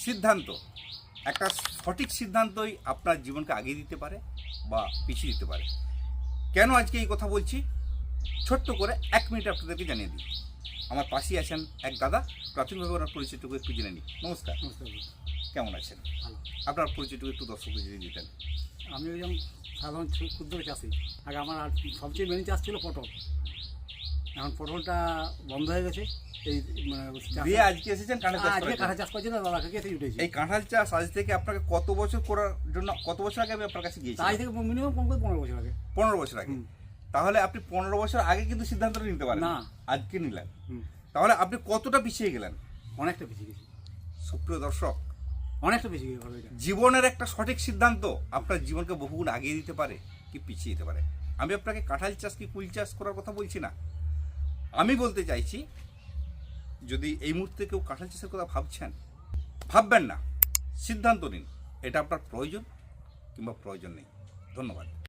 সিদ্ধান্ত, একটা সঠিক সিদ্ধান্তই আপনার জীবনকে আগিয়ে দিতে পারে বা পিছিয়ে দিতে পারে। কেন আজকে এই কথা বলছি, ছোট্ট করে 1 মিনিট আপনাদেরকে জানিয়ে দিই। আমার পাশেই আছেন এক দাদা, প্রাথমিকভাবে ওনার পরিচয়টুকু একটু জেনে নিই। নমস্কার, নমস্কার। কেমন আছেন? ভালো। আপনার পরিচয়টুকু একটু দর্শকদের যদি দিতেন। আমি একজন সাধারণ ক্ষুদ্র চাষি। আগে আমার আর সবচেয়ে মেন চাষ ছিল পটল। এখন পটলটা বন্ধ হয়ে গেছে। এই দিয়ে আজকে এসেছেন কাঁঠাল চাষ আজকে করার জন্য। কাঁঠাল চাষ করছি না, দাদাকে কেটে উঠেছি। এই কাঁঠাল চাষ আজ থেকে আপনাকে কত বছর করার জন্য, কত বছর আগে আমি আপনার কাছে গিয়েছি? তাই থেকে মিনিমাম কম করে 15 বছর আগে। 15 বছর আগে। তাহলে আপনি 15 বছর আগে কিন্তু সিদ্ধান্তটা নিতে পারেন না। আজকে নিলেন। হুম। তাহলে আপনি কতটা পিছিয়ে গেলেন? অনেকটা পিছিয়ে গেছি, সুপ্রিয় দর্শক, অনেকটা পিছিয়ে গেছি ভালো। এটা জীবনের একটা সঠিক সিদ্ধান্ত আপনার জীবনকে বহুগুণ আগিয়ে দিতে পারে কি পিছিয়ে দিতে পারে। আমি আপনাকে কাঁঠাল চাষ কি কুল চাষ করার কথা বলছি না। আমি বলতে চাইছি, যদি এই মুহূর্তে কেউ কাঁঠাল চাষের কথা ভাবছেন, ভাববেন না, সিদ্ধান্ত নিন এটা আপনার প্রয়োজন কিংবা প্রয়োজন নেই। ধন্যবাদ।